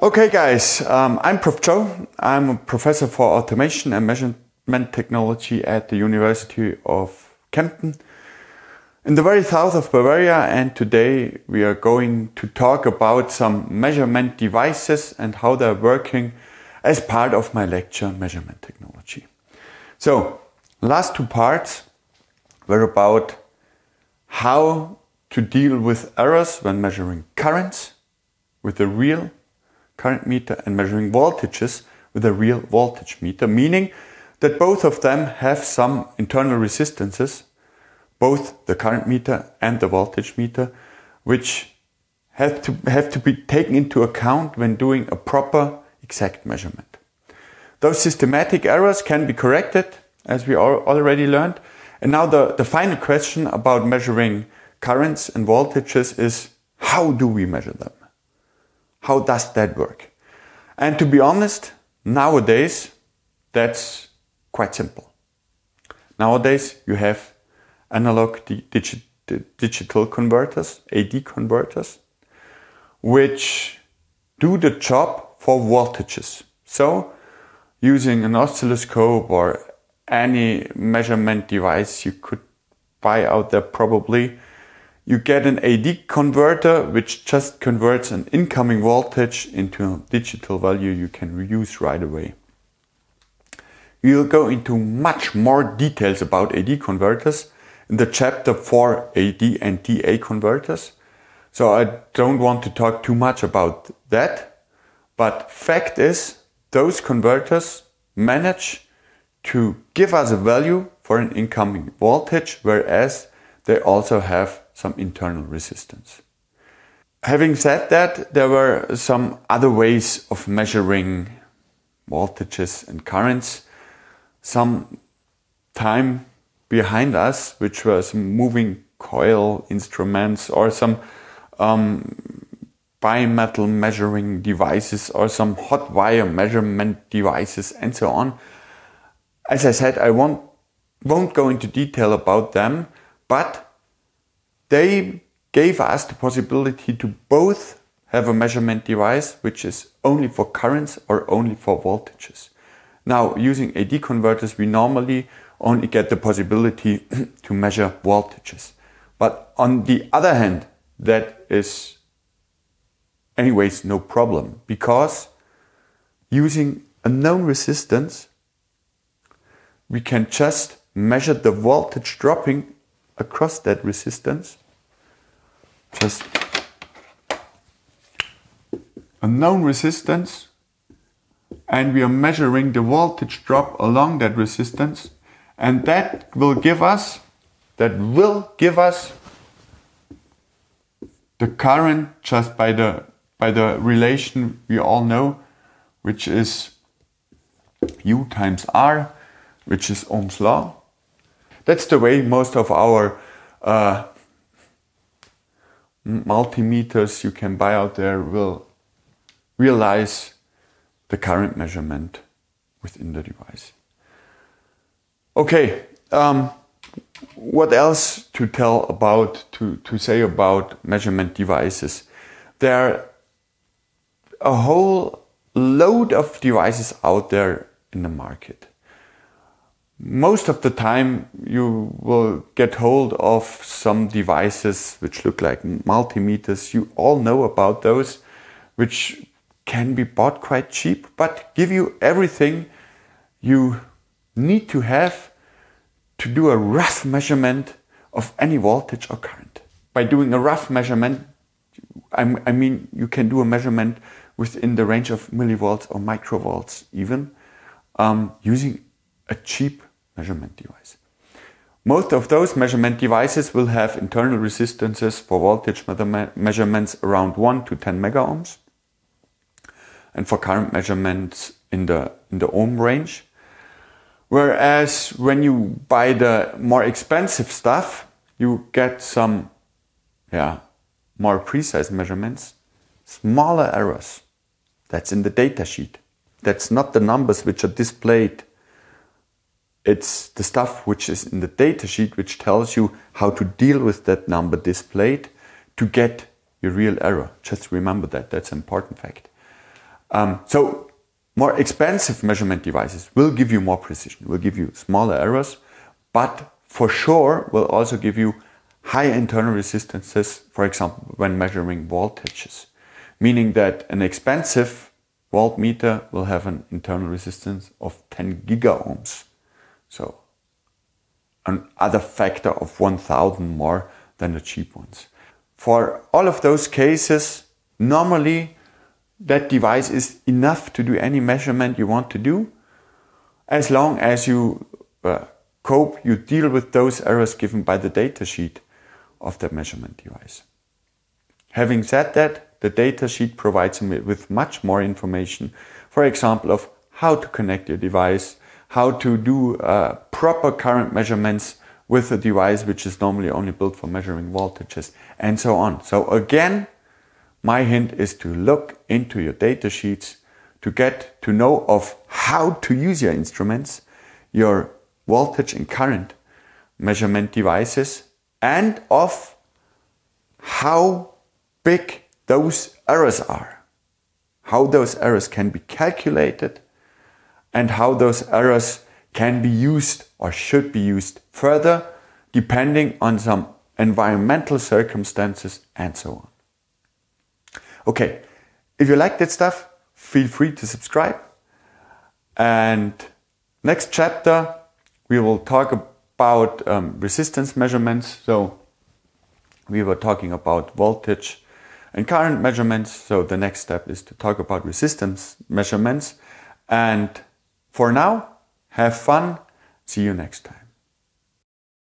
Okay guys, I'm Prof. Joe. I'm a professor for automation and measurement technology at the University of Kempten in the very south of Bavaria, and today we are going to talk about some measurement devices and how they're working as part of my lecture Measurement Technology. So, last two parts were about how to deal with errors when measuring currents with a real current meter and measuring voltages with a real voltage meter, meaning that both of them have some internal resistances, both the current meter and the voltage meter, which have to be taken into account when doing a proper exact measurement. Those systematic errors can be corrected, as we already learned. And now the final question about measuring currents and voltages is, how do we measure them? How does that work? And to be honest, nowadays, that's quite simple. Nowadays, you have analog digital converters, AD converters, which do the job for voltages. So, using an oscilloscope or any measurement device you could buy out there probably, you get an AD converter which just converts an incoming voltage into a digital value you can use right away. We'll go into much more details about AD converters in the chapter for AD and DA converters. So I don't want to talk too much about that. But fact is, those converters manage to give us a value for an incoming voltage, whereas they also have some internal resistance. Having said that, there were some other ways of measuring voltages and currents some time behind us, which were some moving coil instruments or some bimetal measuring devices or some hot wire measurement devices and so on. As I said, I won't go into detail about them, but they gave us the possibility to both have a measurement device which is only for currents or only for voltages. Now, using AD converters, we normally only get the possibility to measure voltages. But on the other hand, that is anyways no problem, because using a known resistance, we can just measure the voltage dropping across that resistance. Just a known resistance, and we are measuring the voltage drop along that resistance, and that will give us the current just by the relation we all know, which is U times R, which is Ohm's law. That's the way most of our multimeters you can buy out there will realize the current measurement within the device. Okay, what else to say about measurement devices? There are a whole load of devices out there in the market. Most of the time you will get hold of some devices which look like multimeters. You all know about those, which can be bought quite cheap, but give you everything you need to have to do a rough measurement of any voltage or current. By doing a rough measurement, I mean you can do a measurement within the range of millivolts or microvolts even, using a cheap measurement device. Most of those measurement devices will have internal resistances for voltage measurements around 1 to 10 mega ohms, and for current measurements in the ohm range. Whereas when you buy the more expensive stuff, you get some more precise measurements, smaller errors. That's in the data sheet. That's not the numbers which are displayed. It's the stuff which is in the data sheet which tells you how to deal with that number displayed to get your real error. Just remember that, that's an important fact. So more expensive measurement devices will give you more precision, will give you smaller errors, but for sure will also give you high internal resistances, for example, when measuring voltages. Meaning that an expensive voltmeter will have an internal resistance of 10 gigaohms. So another factor of 1000 more than the cheap ones. For all of those cases, normally that device is enough to do any measurement you want to do, as long as you you deal with those errors given by the datasheet of the measurement device. Having said that, the datasheet provides you with much more information, for example, of how to connect your device, how to do proper current measurements with a device which is normally only built for measuring voltages, and so on. So again, my hint is to look into your datasheets to get to know of how to use your instruments, your voltage and current measurement devices, and of how big those errors are, how those errors can be calculated, and how those errors can be used or should be used further, depending on some environmental circumstances and so on. Okay, if you like that stuff, feel free to subscribe. And next chapter, we will talk about resistance measurements. So we were talking about voltage and current measurements. So the next step is to talk about resistance measurements. And for now, have fun. See you next time.